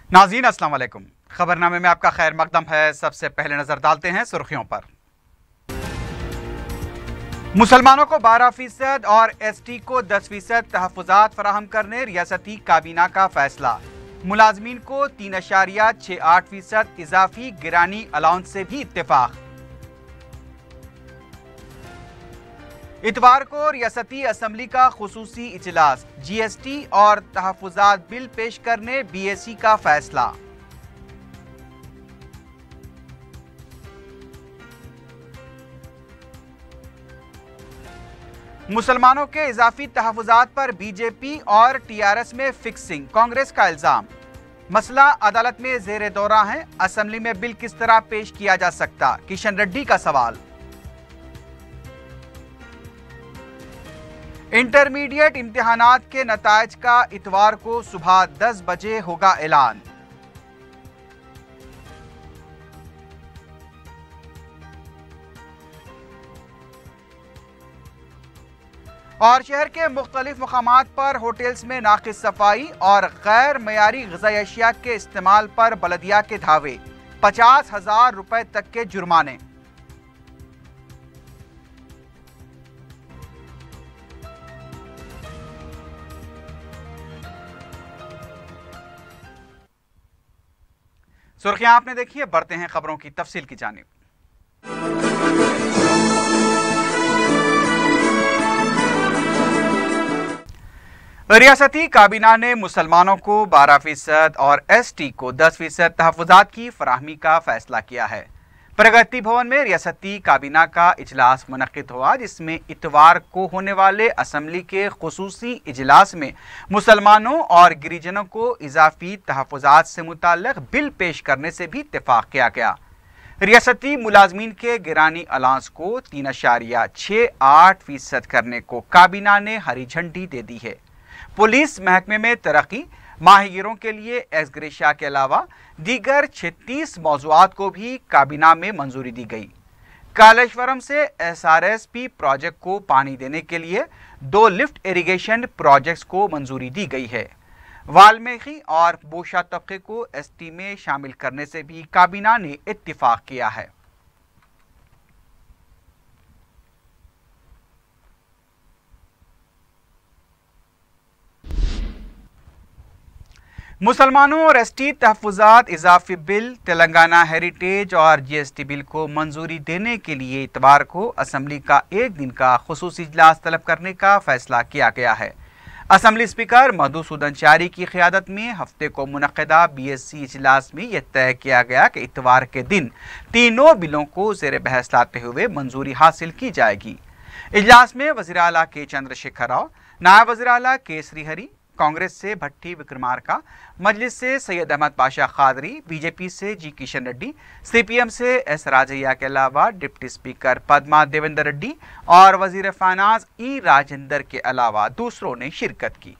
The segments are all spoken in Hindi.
नाज़रीन अस्सलाम वालेकुम। खबरनामे में आपका खैर मकदम है। सबसे पहले नजर डालते हैं सुर्खियों पर। मुसलमानों को 12% और एसटी को 10% तहफ़्फ़ुज़ात फराहम करने रियासती काबीना का फैसला। मुलाजमीन को 3.68% इजाफी गिरानी अलाउंस से भी इत्तेफाक। इतवार को रियासती असम्बली का खुसूसी इजलास, जीएसटी और तहफ़्फ़ुज़ात बिल पेश करने बीएसी का फैसला। मुसलमानों के इजाफी तहफ़्फ़ुज़ात पर बीजेपी और टीआरएस में फिक्सिंग, कांग्रेस का इल्जाम। मसला अदालत में ज़ेरे दौरा है, असम्बली में बिल किस तरह पेश किया जा सकता, किशन रेड्डी का सवाल। इंटरमीडिएट इम्तिहानात के नताइज का इतवार को सुबह 10 बजे होगा ऐलान। और शहर के मुख्तलिफ मकामात पर होटल्स में नाकिस सफाई और गैर मयारी ग़िज़ाई अशिया के इस्तेमाल पर बलदिया के धावे, 50,000 रुपए तक के जुर्माने। सुर्खियां आपने देखी है, बढ़ते हैं खबरों की तफसील की जानिब। रियासती काबीना ने मुसलमानों को 12% और एसटी को 10% तहफ़्फ़ुज़ात की फराहमी का फैसला किया है। प्रगति भवन में रियासती काबीना का इजलास मुनक्किद हुआ, जिसमें इतवार को होने वाले असम्बली के खुसूसी इजलास में मुसलमानों और गिरिजनों को इजाफी तहफ़्फ़ुज़ात से मुताल्लिक़ बिल पेश करने से भी इत्तेफाक किया गया। रियासती मुलाजमीन के गिरानी अलाउंस को 3.68% करने को काबीना ने हरी झंडी दे दी है। पुलिस महकमे में तरक्की, माहिगीरों के लिए एग्रेशिया के अलावा दीगर 36 मौज़ूआत को भी काबीना में मंजूरी दी गई। कालेश्वरम से एसआरएसपी प्रोजेक्ट को पानी देने के लिए 2 लिफ्ट इरिगेशन प्रोजेक्ट्स को मंजूरी दी गई है। वाल्मीकि और बोशा तबके को एसटी में शामिल करने से भी काबीना ने इत्तिफाक किया है। मुसलमानों और एसटी तहफ़्फ़ुज़ात इजाफी बिल, तेलंगाना हेरिटेज और जीएसटी बिल को मंजूरी देने के लिए इतवार को असम्बली का एक दिन का खुसूसी इजलास तलब करने का फैसला किया गया है। असम्बली स्पीकर मधुसूदन चारी की क़ियादत में हफ्ते को मुनक़्क़िदा बीएससी इजलास में यह तय किया गया कि इतवार के दिन तीनों बिलों को ज़ेर बहस लाते हुए मंजूरी हासिल की जाएगी। इजलास में वज़ीर आला के चंद्रशेखर राव, नायब वज़ीर आला के श्रीहरी, कांग्रेस से भट्टी विक्रमार्का, मजलिस से सैयद अहमद पाशा खादरी, बीजेपी से जी किशन रेड्डी, सीपीएम से एस राजैया के अलावा डिप्टी स्पीकर पद्मा देवेंद्र रेड्डी और वजीर फाइनेंस ई राजेंद्र के अलावा दूसरों ने शिरकत की।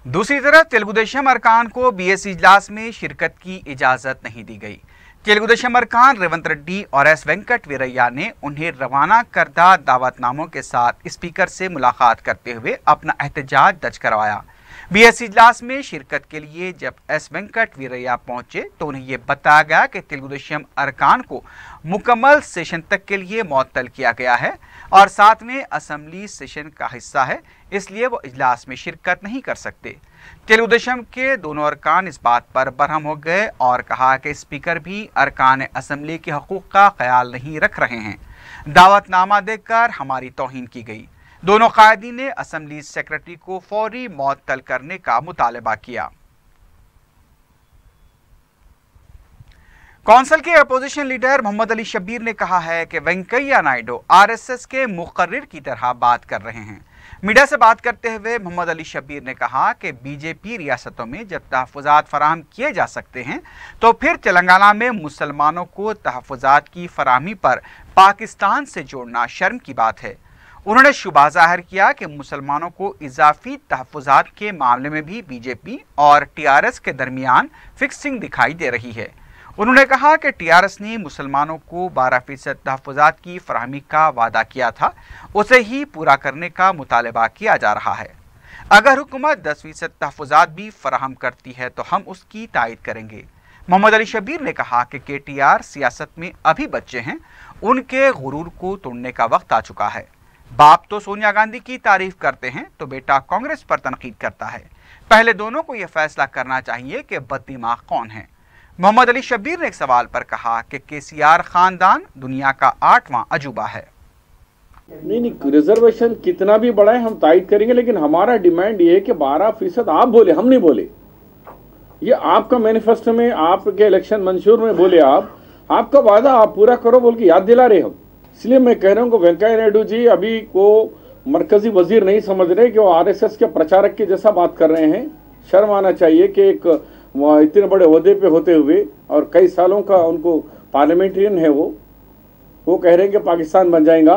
दूसरी तरफ तेलुगुदेशम अरकान को बीएससी इजलास में शिरकत की इजाजत नहीं दी गई। तेलुगुदेशम अरकान रेवंत रेड्डी और एस वेंकट वीरैया ने उन्हें रवाना करदा दावतनामों के साथ स्पीकर से मुलाकात करते हुए अपना एहतजाज दर्ज करवाया। बीएससी इजलास में शिरकत के लिए जब एस वेंकट वीरैया पहुंचे तो उन्हें यह बताया गया कि तेलुगुदेशम अरकान को मुकम्मल सेशन तक के लिए मुअत्तल किया गया है और साथ में असम्बली सेशन का हिस्सा है, इसलिए वो इजलास में शिरकत नहीं कर सकते। तेलुगुदेशम के दोनों अरकान इस बात पर बरहम हो गए और कहा कि स्पीकर भी अरकान असम्बली के हकूक़ का ख्याल नहीं रख रहे हैं। दावतनामा देकर हमारी तौहीन की गई। दोनों कायदीन ने असम्बली सेक्रेटरी को फौरी मुअत्तल करने का मुतालबा किया। कौंसिल के अपोजिशन लीडर मोहम्मद अली शब्बीर ने कहा है कि वेंकैया नायडू आरएसएस के मुकर्रिर की तरह बात कर रहे हैं। मीडिया से बात करते हुए मोहम्मद अली शब्बीर ने कहा कि बीजेपी रियासतों में जब तहफ़्फ़ुज़ात फराहम किए जा सकते हैं तो फिर तेलंगाना में मुसलमानों को तहफ़्फ़ुज़ात की फराहमी पर पाकिस्तान से जोड़ना शर्म की बात है। उन्होंने शुबा ज़ाहिर किया कि मुसलमानों को इजाफी तहफ़्फ़ुज़ात के मामले में भी बीजेपी और टीआरएस के दरमियान फिक्सिंग दिखाई दे रही है। उन्होंने कहा कि टीआरएस ने मुसलमानों को 12% तहफ़्फ़ुज़ात की फराहमी का वादा किया था, उसे ही पूरा करने का मुतालबा किया जा रहा है। अगर हुकूमत 10% तहफ़्फ़ुज़ात भी फराहम करती है तो हम उसकी तायद करेंगे। मोहम्मद अली शब्बीर ने कहा कि केटीआर सियासत में अभी बच्चे हैं, उनके गुरूर को तोड़ने का वक्त आ चुका है। बाप तो सोनिया गांधी की तारीफ करते हैं तो बेटा कांग्रेस पर तनकीद करता है। पहले दोनों को यह फैसला करना चाहिए कि बददिमाग कौन है। मोहम्मद अली शब्बीर ने एक सवाल पर कहा कि केसीआर खानदान दुनिया का 8वां अजूबा है। नहीं, रिजर्वेशन कितना भी बड़ा है हम तायद करेंगे, लेकिन हमारा डिमांड ये है कि 12% आप बोले, हम नहीं बोले। ये आपका मैनिफेस्टो में, आपके इलेक्शन मंशूर में बोले, आपका वादा आप पूरा करो बोल के याद दिला रहे हम। इसलिए मैं कह रहा हूँ कि वेंकैया नायडू जी अभी को मरकजी वजीर नहीं समझ रहे कि वो आरएसएस के प्रचारक के जैसा बात कर रहे हैं। शर्म आना चाहिए कि एक इतने बड़े ओहदे पे होते हुए और कई सालों का उनको पार्लियामेंटेरियन है, वो कह रहे हैं कि पाकिस्तान बन जाएगा।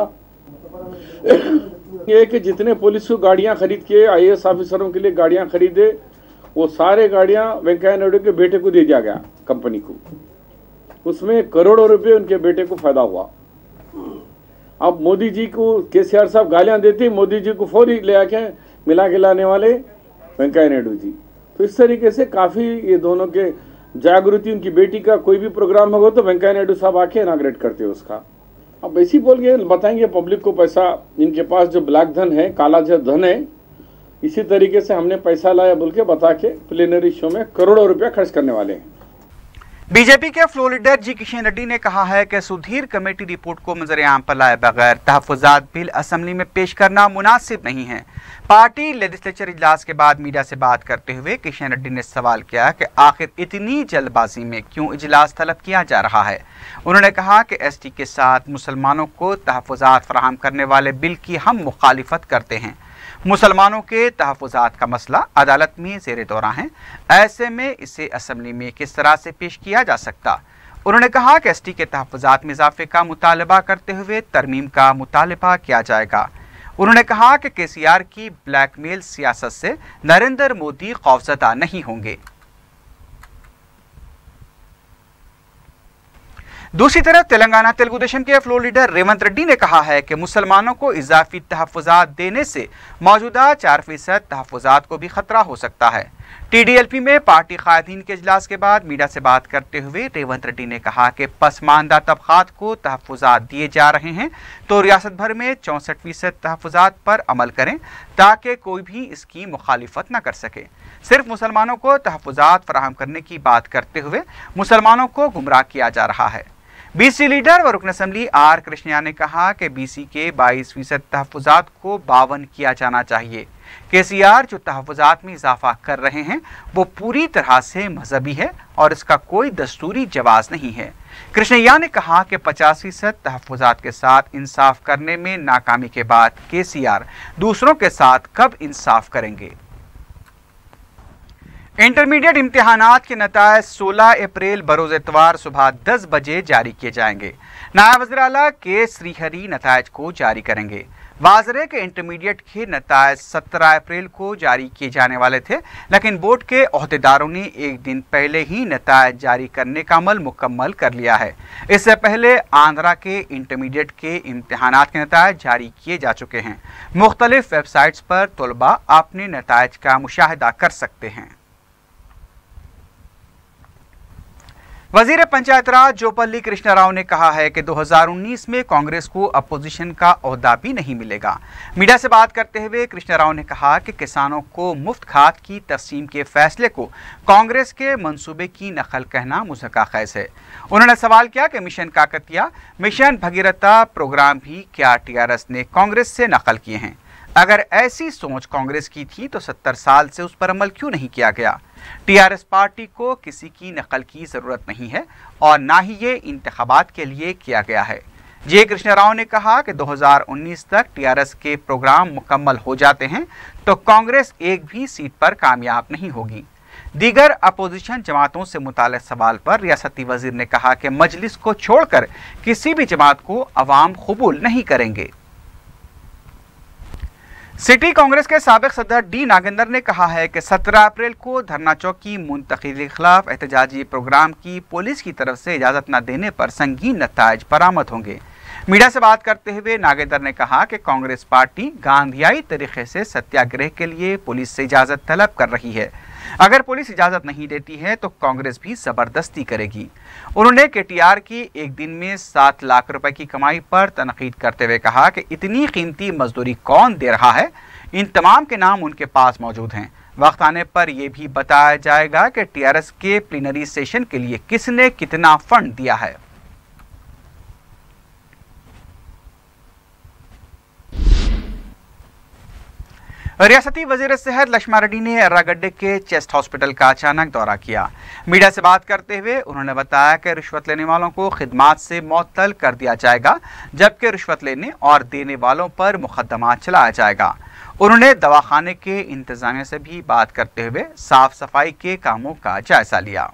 ये कि जितने पुलिस को गाड़ियां खरीद के आईएएस ऑफिसरों के लिए गाड़ियां खरीदे, वो सारे गाड़ियां वेंकैया नायडू के बेटे को दे दिया गया कंपनी को। उसमें करोड़ों रुपए उनके बेटे को फायदा हुआ। अब मोदी जी को केसीआर साहब गालियां देते, मोदी जी को फौरी ले आके मिला के लाने वाले वेंकैया नायडू जी। तो इस तरीके से काफी ये दोनों के जागृति, उनकी बेटी का कोई भी प्रोग्राम होगा तो वेंकैया नायडू साहब आके इनाग्रेट करते हैं उसका। अब ऐसी बोल के बताएंगे पब्लिक को पैसा, इनके पास जो ब्लैक धन है, काला जो धन है, इसी तरीके से हमने पैसा लाया बोल के बता के प्लेनरी शो में करोड़ों रुपया खर्च करने वाले हैं। बीजेपी के फ्लोर लीडर जी किशन रेड्डी ने कहा है कि सुधीर कमेटी रिपोर्ट को मंजर-ए-आम पर लाए बगैर तहफ़्फ़ुज़ात बिल असेंबली में पेश करना मुनासिब नहीं है। पार्टी लेजिस्लेचर इजलास के बाद मीडिया से बात करते हुए किशन रेड्डी ने सवाल किया कि आखिर इतनी जल्दबाजी में क्यों इजलास तलब किया जा रहा है। उन्होंने कहा कि एसटी के साथ मुसलमानों को तहफ़्फ़ुज़ात फराहम करने वाले बिल की हम मुखालिफत करते हैं। मुसलमानों के तहफ़्फ़ुज़ात का मसला अदालत में ज़ेरे दौरा है, ऐसे में इसे असेंबली में किस तरह से पेश किया जा सकता। उन्होंने कहा कि एसटी के तहफ़्फ़ुज़ात में इजाफे का मुतालबा करते हुए तरमीम का मुतालबा किया जाएगा। उन्होंने कहा कि केसीआर की ब्लैकमेल सियासत से नरेंद्र मोदी खौफज़दा नहीं होंगे। दूसरी तरफ तेलंगाना तेलुगु देशम के फ्लोर लीडर रेवंत रेड्डी ने कहा है कि मुसलमानों को इजाफी तहफ़्फ़ुज़ात देने से मौजूदा 4% तहफ़्फ़ुज़ात को भी खतरा हो सकता है। टीडीएलपी में पार्टी कायदीन के इजलास के बाद मीडिया से बात करते हुए रेवंत रेड्डी ने कहा कि पसमानदा तबक़ात को तहफ़्फ़ुज़ात दिए जा रहे हैं तो रियासत भर में 64% तहफ़्फ़ुज़ात पर अमल करें ताकि कोई भी इसकी मुखालिफत न कर सके। सिर्फ मुसलमानों को तहफ़्फ़ुज़ात फराहम करने की बात करते हुए मुसलमानों को गुमराह किया जा रहा है। बीसी लीडर व रुकन असेंबली आर कृष्णया ने कहा कि बीसी के 22% तहफ़्फ़ुज़ात को 52 किया जाना चाहिए। केसीआर जो तहफ़्फ़ुज़ात में इजाफा कर रहे हैं वो पूरी तरह से मजहबी है और इसका कोई दस्तूरी जवाज़ नहीं है। कृष्णया ने कहा कि 50% तहफ़्फ़ुज़ात के साथ इंसाफ करने में नाकामी के बाद केसीआर दूसरों के साथ कब इंसाफ करेंगे। इंटरमीडिएट इम्तिहानात के नताइज 16 अप्रैल बरोज़ इतवार सुबह 10 बजे जारी किए जाएंगे। नायब वज़ीर आला के श्रीहरी नताइज को जारी करेंगे। वाज़रे के इंटरमीडिएट के नताइज 17 अप्रैल को जारी किए जाने वाले थे, लेकिन बोर्ड के अहदेदारों ने एक दिन पहले ही नताइज जारी करने का अमल मुकम्मल कर लिया है। इससे पहले आंध्रा के इंटरमीडिएट के इम्तिहानात के नताइज जारी किए जा चुके हैं। मुख्तलिफ वेबसाइट्स पर तलबा अपने नताइज का मुशाहिदा कर सकते हैं। वजीर पंचायत राज जोपल्ली कृष्णा राव ने कहा है कि 2019 में कांग्रेस को अपोजिशन का ओहदा भी नहीं मिलेगा। मीडिया से बात करते हुए कृष्णा राव ने कहा कि किसानों को मुफ्त खाद की तकसीम के फैसले को कांग्रेस के मंसूबे की नकल कहना मुज़क्काख़ैज़ है। उन्होंने सवाल किया कि mission Kakatiya, mission Bhagiratha programme भी क्या टीआरएस ने कांग्रेस से नकल किए हैं। अगर ऐसी सोच कांग्रेस की थी तो 70 साल से उस पर अमल क्यों नहीं किया गया। टीआरएस पार्टी को किसी की नकल की जरूरत नहीं है और ना ही ये इंतखाबात के लिए किया गया है। जे कृष्णा राव ने कहा कि 2019 तक टीआरएस के प्रोग्राम मुकम्मल हो जाते हैं तो कांग्रेस एक भी सीट पर कामयाब नहीं होगी। दीगर अपोजिशन जमातों से मुताल्लिक़ सवाल पर रियासती वजीर ने कहा कि मजलिस को छोड़कर किसी भी जमात को अवाम कबूल नहीं करेंगे। सिटी कांग्रेस के साबिक सदर डी नागेंद्र ने कहा है कि 17 अप्रैल को धरना चौक की मुंतकिली के खिलाफ एहतजाजी प्रोग्राम की पुलिस की तरफ से इजाज़त न देने पर संगीन नताइज बरामद होंगे। मीडिया से बात करते हुए नागेंद्र ने कहा कि कांग्रेस पार्टी गांधीयाई तरीके से सत्याग्रह के लिए पुलिस से इजाज़त तलब कर रही है। अगर पुलिस इजाज़त नहीं देती है तो कांग्रेस भी ज़बरदस्ती करेगी। उन्होंने केटीआर की एक दिन में 7 लाख रुपए की कमाई पर तनकीद करते हुए कहा कि इतनी कीमती मजदूरी कौन दे रहा है, इन तमाम के नाम उनके पास मौजूद हैं। वक्त आने पर यह भी बताया जाएगा कि टीआरएस के प्लीनरी सेशन के लिए किसने कितना फंड दिया है। रियासती वजीर सेहत लक्ष्मण रेड्डी ने एर्रागड्डे के चेस्ट हॉस्पिटल का अचानक दौरा किया। मीडिया से बात करते हुए उन्होंने बताया कि रिश्वत लेने वालों को खिदमात से मुअत्तल कर दिया जाएगा, जबकि रिश्वत लेने और देने वालों पर मुकदमा चलाया जाएगा। उन्होंने दवाखाने के इंतजामिया से भी बात करते हुए साफ सफाई के कामों का जायजा लिया।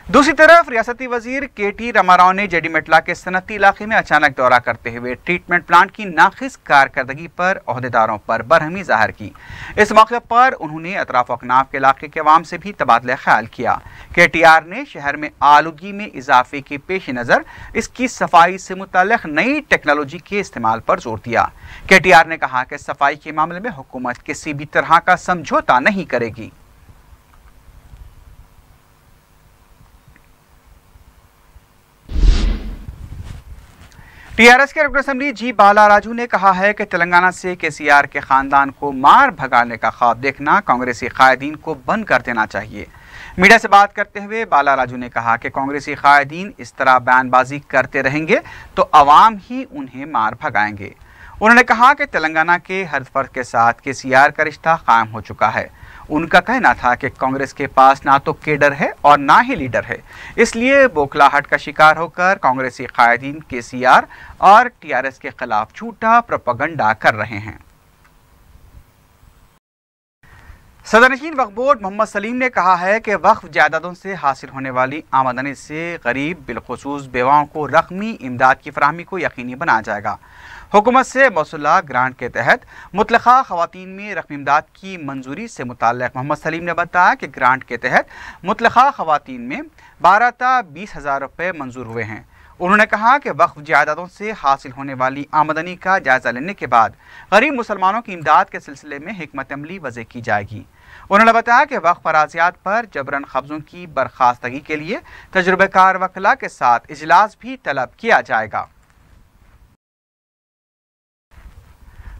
दूसरी तरफ रियासती वजीर केटी रामाराव ने जेडीमेटला के सनती इलाके में अचानक दौरा करते हुए ट्रीटमेंट प्लांट की नाकिस कारकर्दगी पर ओहदेदारों पर बरहमी जाहिर की। इस मौके पर उन्होंने अतराफ अकनाफ के इलाके के अवाम से भी तबादला ख्याल किया। केटीआर ने शहर में आलूगी में इजाफे के पेश नज़र इसकी सफाई से मुताल्लिक नई टेक्नोलॉजी के इस्तेमाल पर जोर दिया। केटीआर ने कहा कि सफाई के मामले में हुकूमत किसी भी तरह का समझौता नहीं करेगी। टीआरएस के रुकन असेंबली जी बाला राजू ने कहा है कि तेलंगाना से केसीआर के खानदान को मार भगाने का ख्वाब देखना कांग्रेसी कायदीन को बंद कर देना चाहिए। मीडिया से बात करते हुए बाला राजू ने कहा कि कांग्रेसी कायदीन इस तरह बयानबाजी करते रहेंगे तो अवाम ही उन्हें मार भगाएंगे। उन्होंने कहा कि तेलंगाना के हर फर्द के साथ केसीआर का रिश्ता कायम हो चुका है। उनका कहना था कि कांग्रेस के पास ना तो केडर है और ना ही लीडर है, इसलिए बौखलाहट का शिकार होकर कांग्रेसी कायदीन केसीआर और टीआरएस के खिलाफ झूठा प्रोपेगेंडा कर रहे हैं। सदरनशीन वक्फ बोर्ड मोहम्मद सलीम ने कहा है कि वक्फ जायदादों से हासिल होने वाली आमदनी से गरीब बिलखुसूस बेवाओं को रकमी इमदाद की फराहमी को यकीनी बनाया जाएगा। हुकूमत से मौसूला ग्रांट के तहत मुतलका खवातीन में रकमी इमदाद की मंजूरी से मुताल्लिक मोहम्मद सलीम ने बताया कि ग्रांट के तहत मुतलका खवातीन में 12 ता 20,000 रुपये मंजूर हुए हैं। उन्होंने कहा कि वक्फ जायदादों से हासिल होने वाली आमदनी का जायजा लेने के बाद गरीब मुसलमानों की इमदाद के सिलसिले में हिकमत अमली वज़े की जाएगी। उन्होंने बताया कि वक्फ अराज़ियात पर जबरन कब्ज़ों की बर्खास्तगी के लिए तजुर्बेकार वकला के साथ इजलास भी तलब किया जाएगा।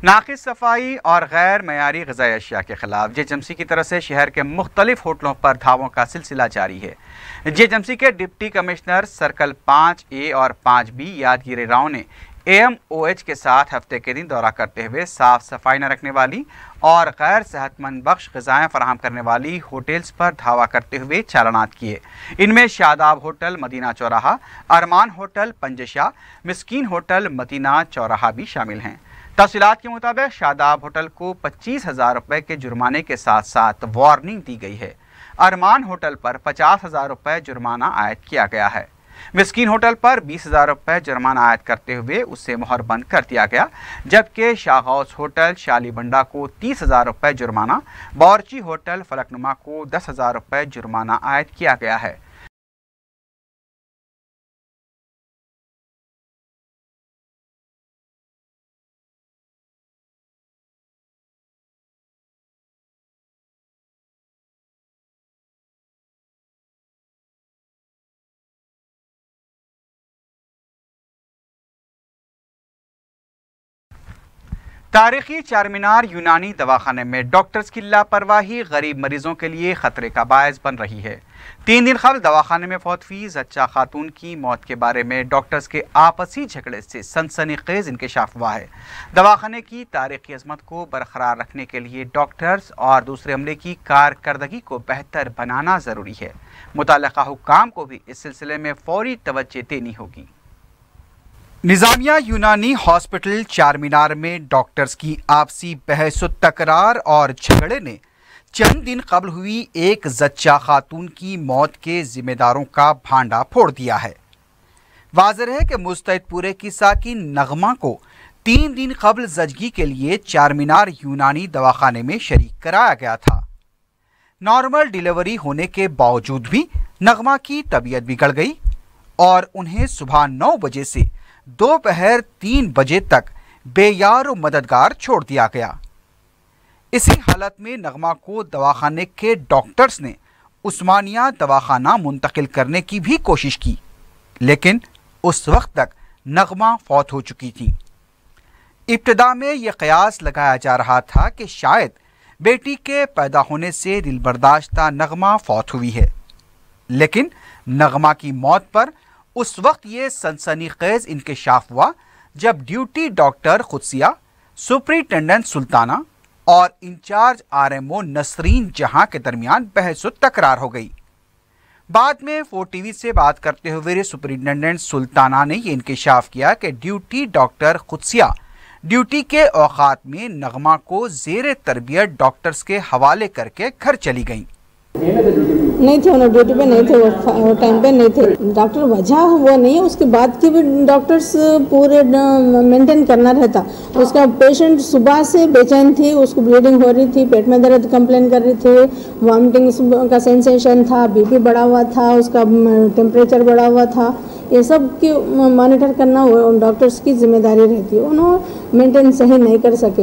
नाकिस सफाई और गैर मयारी ग़िज़ाई अशिया के खिलाफ जेएचएमसी की तरफ से शहर के मुख्तलिफ होटलों पर धावों का सिलसिला जारी है। जेएचएमसी के डिप्टी कमिश्नर सर्कल 5A और 5B यादगिरी राव ने AMOH के साथ हफ्ते के दिन दौरा करते हुए साफ सफाई न रखने वाली और गैर सेहतमंद बख्श ग़िज़ाएँ फराहम करने वाली होटल्स पर धावा करते हुए चालानात किए। इनमें शादाब होटल मदीना चौराहा, अरमान होटल पंजशाह, मिस्कीन होटल मदीना चौराहा भी शामिल हैं। तफसीलात के मुताबिक शादाब होटल को 25,000 रुपये के जुर्माने के साथ साथ वार्निंग दी गई है। अरमान होटल पर 50,000 रुपये जुर्माना आयद किया गया है। मिस्कीन होटल पर 20,000 रुपये जुर्माना आयद करते हुए उससे मोहर बंद कर दिया गया, जबकि शाहौस होटल शालीबंडा को 30,000 रुपये जुर्माना, बावर्ची होटल फलकनुमा को 10,000 रुपये जुर्माना आयद किया गया है। तारीखी चारमीनार यूनानी दवाखाने में डॉक्टर्स की लापरवाही गरीब मरीजों के लिए खतरे का बायस बन रही है। 3 दिन कबल दवाखाने में फौत हुई जच्चा खातून की मौत के बारे में डॉक्टर्स के आपसी झगड़े से सनसनीखेज इंकशाफ हुआ है। दवाखाने की तारीखी अजमत को बरकरार रखने के लिए डॉक्टर्स और दूसरे अमले की कारकर्दगी को बेहतर बनाना जरूरी है। मुतल्लिका हुक्काम को भी इस सिलसिले में फौरी तवज्जो देनी होगी। निजामिया यूनानी हॉस्पिटल चारमीनार में डॉक्टर्स की आपसी बहस तकरार और झगड़े ने चंद दिन कबल हुई एक जच्चा खातून की मौत के जिम्मेदारों का भांडा फोड़ दिया है। वाज़ेह है कि मुस्तैदपुरे की साकिन नगमा को 3 दिन कबल जजगी के लिए चारमीनार यूनानी दवाखाने में शरीक कराया गया था। नॉर्मल डिलीवरी होने के बावजूद भी नगमा की तबीयत बिगड़ गई और उन्हें सुबह 9 बजे से दोपहर 3 बजे तक बेयार व मददगार छोड़ दिया गया। इसी हालत में नगमा को दवाखाने के डॉक्टर्स ने उस्मानिया दवाखाना मुंतकिल करने की भी कोशिश की, लेकिन उस वक्त तक नगमा फौत हो चुकी थी। इब्तिदा में यह कयास लगाया जा रहा था कि शायद बेटी के पैदा होने से दिलबर्दाश्ता नगमा फौत हुई है, लेकिन नगमा की मौत पर उस वक्त ये सनसनीखेज इंकशाफ हुआ जब duty doctor Qudsia, superintendent Sultana और इंचार्ज आरएमओ नसरीन जहां के दरमियान बहस तकरार हो गई। बाद में 4TV से बात करते हुए सुपरिटेंडेंट सुल्ताना ने यह इंकशाफ किया कि ड्यूटी डॉक्टर खुदसिया ड्यूटी के औकात में नगमा को जेर तरबियत डॉक्टर्स के हवाले करके घर चली गईं। नहीं थे, उन्होंने ड्यूटी पे नहीं थे, वो टाइम पे नहीं थे। डॉक्टर वजह वो नहीं है, उसके बाद की भी डॉक्टर्स पूरे मेंटेन करना रहता। उसका पेशेंट सुबह से बेचैन थी, उसको ब्लीडिंग हो रही थी, पेट में दर्द कंप्लेन कर रही थी, वॉमिटिंग का सेंसेशन था, बीपी बढ़ा हुआ था, उसका टेम्परेचर बढ़ा हुआ था। ये सब की मॉनिटर करना वो डॉक्टर्स की जिम्मेदारी रहती है। उन्होंने मेंटेन सही नहीं कर सके।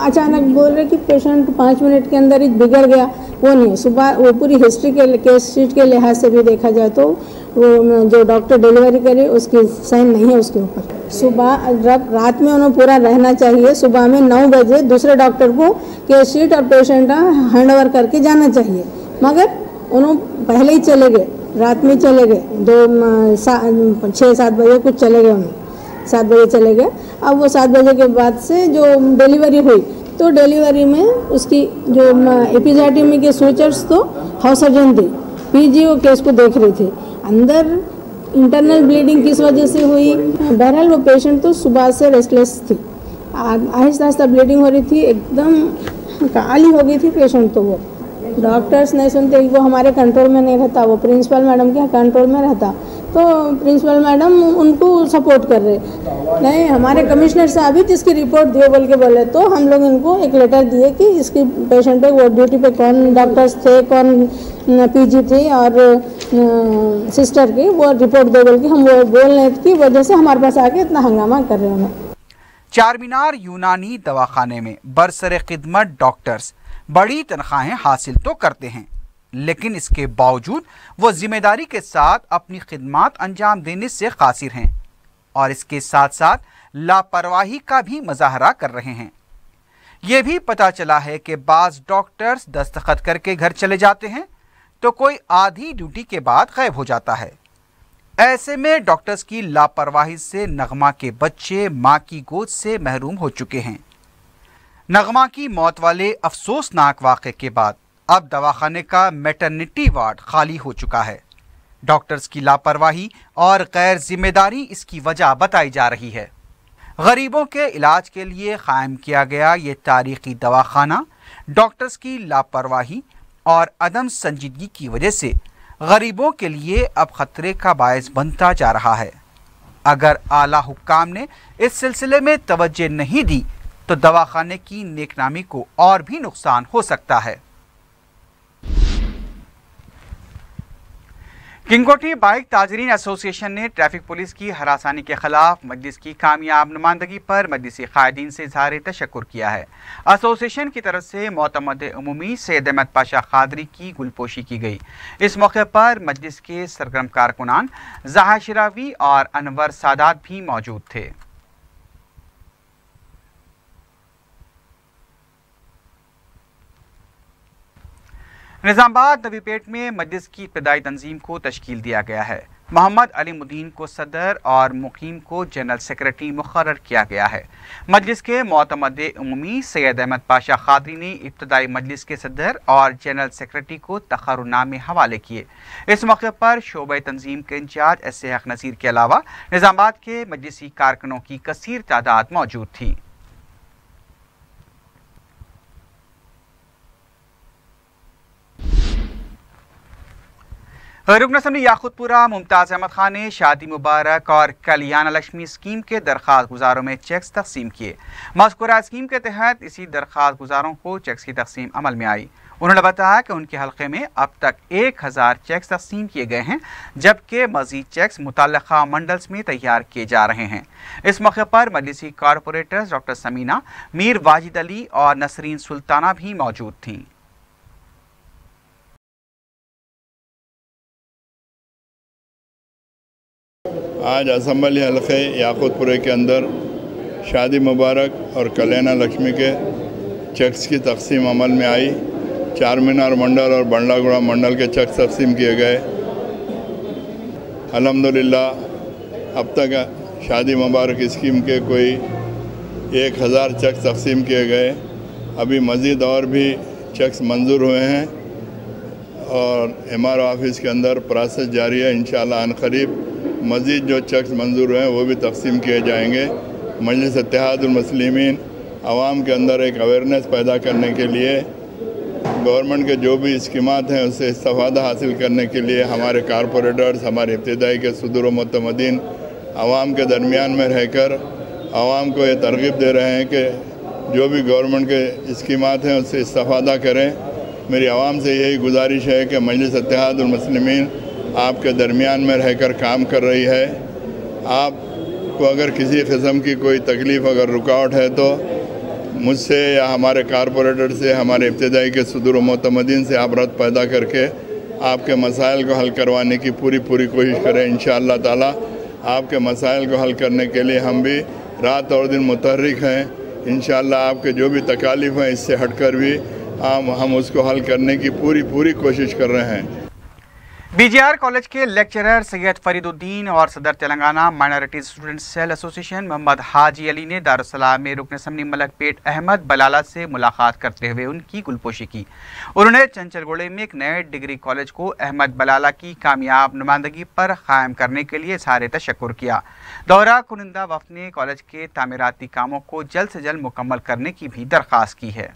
अचानक बोल रहे कि पेशेंट 5 मिनट के अंदर ही बिगड़ गया, वो नहीं। सुबह वो पूरी हिस्ट्री के केस शीट के लिहाज से भी देखा जाए तो वो जो डॉक्टर डिलीवरी करे उसकी साइन नहीं है उसके ऊपर। सुबह रात में उन्हें पूरा रहना चाहिए। सुबह में 9 बजे दूसरे डॉक्टर को केस शीट और पेशेंट हैंड ओवर करके जाना चाहिए, मगर उन्होंने पहले ही चले गए, रात में चले गए, 6-7 बजे कुछ चले गए, उन्हें 7 बजे चले गए। अब वो 7 बजे के बाद से जो डिलीवरी हुई तो डिलीवरी में उसकी जो एपिजाइटमी के सूचर्स तो हाउस सर्जन थी, पीजीओ केस को देख रही थी, अंदर इंटरनल ब्लीडिंग किस वजह से हुई। बहरहाल वो पेशेंट तो सुबह से रेस्टलेस थी, आहिस्ता आहिस्ता ब्लीडिंग हो रही थी, एकदम काली हो गई थी पेशेंट। तो वो डॉक्टर्स नहीं सुनते, वो हमारे कंट्रोल में नहीं रहता, वो प्रिंसिपल मैडम के कंट्रोल में रहता, तो प्रिंसिपल मैडम उनको सपोर्ट कर रहे। नहीं, हमारे कमिश्नर साहब ही जिसकी रिपोर्ट दिए बोल के बोले, तो हम लोग इनको एक लेटर दिए कि इसकी पेशेंट पे वो ड्यूटी पे कौन डॉक्टर्स थे, कौन पीजी थे और सिस्टर की वो रिपोर्ट दे बोल के हम वो बोलने की वजह से हमारे पास आके इतना हंगामा कर रहे हैं। चारमीनार यूनानी दवाखाने में बरसरे खिदमत डॉक्टर्स बड़ी तनख्वाहें हासिल तो करते हैं, लेकिन इसके बावजूद वो जिम्मेदारी के साथ अपनी खिदमत अंजाम देने से कासिर हैं और इसके साथ साथ लापरवाही का भी मुजाहरा कर रहे हैं। ये भी पता चला है कि बाज़ डॉक्टर्स दस्तखत करके घर चले जाते हैं तो कोई आधी ड्यूटी के बाद गायब हो जाता है। ऐसे में डॉक्टर्स की लापरवाही से नगमा के बच्चे माँ की गोद से महरूम हो चुके हैं। नगमा की मौत वाले अफसोसनाक वाक़े के बाद अब दवाखाने का मैटरनिटी वार्ड खाली हो चुका है। डॉक्टर्स की लापरवाही और गैर जिम्मेदारी इसकी वजह बताई जा रही है। गरीबों के इलाज के लिए कायम किया गया ये तारीखी दवाखाना डॉक्टर्स की लापरवाही और अदम संजीदगी की वजह से गरीबों के लिए अब खतरे का बायस बनता जा रहा है। अगर आला हुक्काम ने इस सिलसिले में तवज्जो नहीं दी तो दवाखाने की नेकनामी को और भी नुकसान हो सकता है। किंगकोठी बाइक ताजरीन एसोसिएशन ने ट्रैफिक पुलिस की हरासानी के खिलाफ मजलिस की कामयाब नुमाइंदगी पर मजलिसी कायदीन से इज़हार तशक्कुर किया है। एसोसिएशन की तरफ से मोतमद उमूमी सैयद अहमद पाशा कादरी की गुलपोशी की गई। इस मौके पर मजलिस के सरगर्म कारकुनान ज़हा शिरावी और अनवर सादात भी मौजूद थे। निज़ामाबाद नवीपेट में मजलिस की इब्तिदाई तंजीम को तश्कील दिया गया है। मोहम्मद अलीमुद्दीन को सदर और मुकीम को जनरल सेक्रेटरी मुकर्रर किया गया है। मजलिस के मोतमद उमूमी सैयद अहमद पाशा कादरी ने इब्तिदाई मजलिस के सदर और जनरल सेक्रेटरी को तक़र्रुरनामे हवाले किए। इस मौके पर शोबे तंजीम के इंचार्ज एस हक नज़ीर के अलावा निज़ामाबाद के मजलिसी कारकुनों की कसीर तादाद मौजूद थी। रुकन असम्बली याकूतपुरा मुमताज अहमद खान ने शादी मुबारक और कल्याण लक्ष्मी स्कीम के दरख्वास्त गुजारों में चेक्स तकसीम किए। मज़कूरा स्कीम के तहत इसी दरख्वास्त गुजारों को चेक्स की तकसीम अमल में आई। उन्होंने बताया कि उनके हल्के में अब तक 1000 चेक्स तकसीम किए गए हैं, जबकि मजीद चेक्स मुतल्लका मंडल्स में तैयार किए जा रहे हैं। इस मौके पर मजलिसी कॉरपोरेटर्स डॉक्टर समीना, मीर वाजिद अली और नसरीन सुल्ताना भी मौजूद थीं। आज असम्बली हल्के याकूतपुरे के अंदर शादी मुबारक और कल्याण लक्ष्मी के चेक्स की तकसीम अमल में आई। चार मीनार मंडल और बंडलागुड़ा मंडल के चेक्स तकसीम किए गए। अल्हम्दुलिल्लाह अब तक शादी मुबारक स्कीम के कोई 1000 चेक्स तकसीम किए गए। अभी मज़ीद और भी चेक्स मंजूर हुए हैं और MRO ऑफिस के अंदर प्रोसेस जारी है। इंशाअल्लाह अनक़रीब मज़ीद जो चेक्स मंजूर हुए हैं वो भी तकसीम किए जाएंगे। मजलिस इत्तेहादुल मुस्लिमीन आवाम के अंदर एक अवेयरनेस पैदा करने के लिए गवर्नमेंट के जो भी स्कीमात हैं उससे इस्तेफ़ादा हासिल करने के लिए हमारे कारपोरेटर्स, हमारे इब्तिदाई के सदर मुतमदीन आवाम के दरमियान में रहकर आवाम को ये तरगीब दे रहे हैं कि जो भी गवर्नमेंट के स्कीमात हैं उससे इस्तेफ़ादा करें। मेरी आवाम से यही गुजारिश है कि मजलिस इत्तेहादुल मुस्लिमीन आपके दरमियान में रहकर काम कर रही है। आपको अगर किसी किस्म की कोई तकलीफ़ अगर रुकावट है तो मुझसे या हमारे कारपोरेटर से, हमारे इब्तिदाई के सदर मुतमदीन से आप रब्त पैदा करके आपके मसाइल को हल करवाने की पूरी कोशिश करें। इंशाअल्लाह ताला आपके मसाइल को हल करने के लिए हम भी रात और दिन मुतहर्रिक हैं। इंशाअल्लाह आपके जो भी तकालीफ हैं इससे हटकर भी हम उसको हल करने की पूरी कोशिश कर रहे हैं। BGR कॉलेज के लेक्चरर सैयद फरीदुद्दीन और सदर Telangana minorities student cell association Mohammed Haji Ali ने दारुस्सलाम में रुकन असम्बली मलकपेट अहमद बलाला से मुलाकात करते हुए उनकी गुलपोशी की। उन्होंने चंचलगुड़े में एक नए डिग्री कॉलेज को अहमद बलाला की कामयाब नुमाइंदगी पर कायम करने के लिए इज़हार तशक्कुर किया। दौरा कुनिंदा वफ़द ने कॉलेज के तामीराती कामों को जल्द से जल्द मुकम्मल करने की भी दरख्वास्त की है।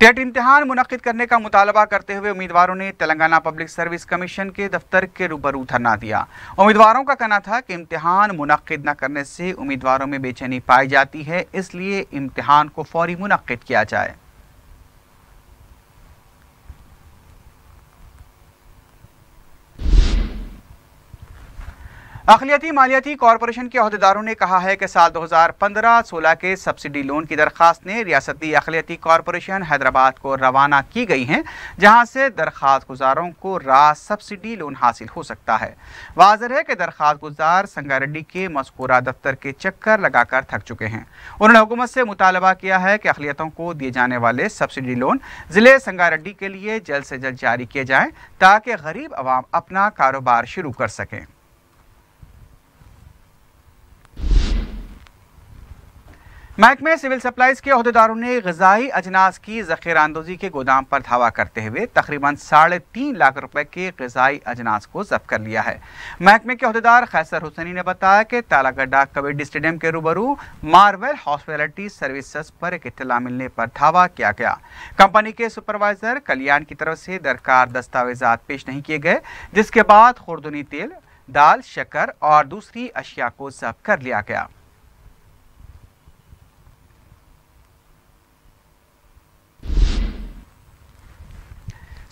टेट इम्तिहान मुनक्किद करने का मुतालबा करते हुए उम्मीदवारों ने तेलंगाना पब्लिक सर्विस कमीशन के दफ्तर के रूबरू धरना दिया। उम्मीदवारों का कहना था कि इम्तिहान मुनक्किद न करने से उम्मीदवारों में बेचैनी पाई जाती है, इसलिए इम्तिहान को फौरी मुनक्किद किया जाए। अक़लियती मालियाती कॉरपोरेशन के अहदेदारों ने कहा है कि साल 2015-16 के सब्सिडी लोन की दरख्वास्तें रियासती अक़लियती कॉरपोरेशन हैदराबाद को रवाना की गई हैं, जहां से दरख्वास्त गुजारों को रास सब्सिडी लोन हासिल हो सकता है। वाज़ेह है कि दरख्वास्त गुजार संगारेड्डी के मज़कूरा दफ्तर के चक्कर लगाकर थक चुके हैं। उन्होंने हुकूमत से मुतालबा किया है कि अक़लियतों को दिए जाने वाले सब्सिडी लोन ज़िले संगारेड्डी के लिए जल्द से जल्द जारी किए जाएँ ताकि गरीब अवाम अपना कारोबार शुरू कर सकें। महकमे सिविल सप्लाईज के अहदेदारों ने ग़िज़ाई अजनास की ज़ख़ीराअंदोज़ी के गोदाम पर धावा करते हुए तकरीबन 3.5 लाख रुपए के ग़िज़ाई अजनास को ज़ब्त कर लिया है। महकमे के अहदेदार खैसर हुसैनी ने बताया कि तालागड्डा कबड्डी स्टेडियम के रूबरू मार्वेल हॉस्पिटैलिटी सर्विसेज पर एक इत्तला मिलने पर धावा किया गया। कंपनी के सुपरवाइज़र कल्याण की तरफ से दरकार दस्तावेजात पेश नहीं किए गए, जिसके बाद खुर्दनी तेल, दाल, शक्कर और दूसरी अशिया को ज़ब्त कर लिया गया।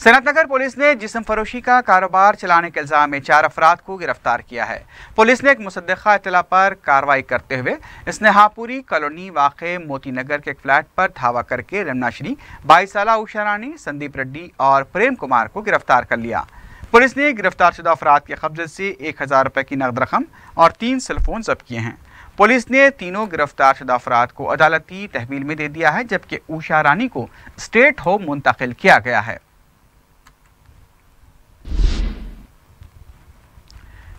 सनतनगर पुलिस ने जिस्म फरोशी का कारोबार चलाने के इल्जाम में 4 अफराद को गिरफ्तार किया है। पुलिस ने एक मुसद्दिक़ा इत्तला पर कार्रवाई करते हुए स्नेहापुरी कॉलोनी वाक़े मोती नगर के एक फ्लैट पर धावा करके रमनाश्री, 22 साला उषा रानी, संदीप रेड्डी और प्रेम कुमार को गिरफ्तार कर लिया। पुलिस ने गिरफ्तारशुदा अफराद के कब्जे से 1000 रुपये की नकद रकम और 3 सेलफोन जब्त किए हैं। पुलिस ने तीनों गिरफ्तारशुदा अफराद को अदालती तहवील में दे दिया है, जबकि उषा रानी को स्टेट होम मुंतकिल किया गया है।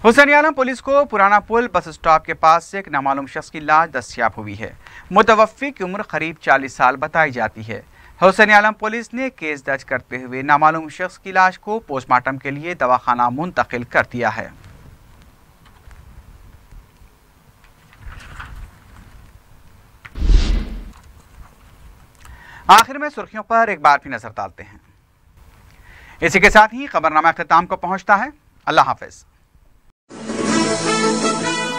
हुसैन आलम पुलिस को पुराना पुल बस स्टॉप के पास से एक नामालूम शख्स की लाश दस्तयाब हुई है। मुतवफ़्फ़ी की उम्र करीब 40 साल बताई जाती है। हुसैन आलम पुलिस ने केस दर्ज करते हुए नामालूम शख्स की लाश को पोस्टमार्टम के लिए दवाखाना मुंतकिल कर दिया है। आखिर में सुर्खियों पर एक बार फिर नजर डालते हैं। इसी के साथ ही खबरनामा अख्ताम को पहुंचता है। अल्लाह हाफिज।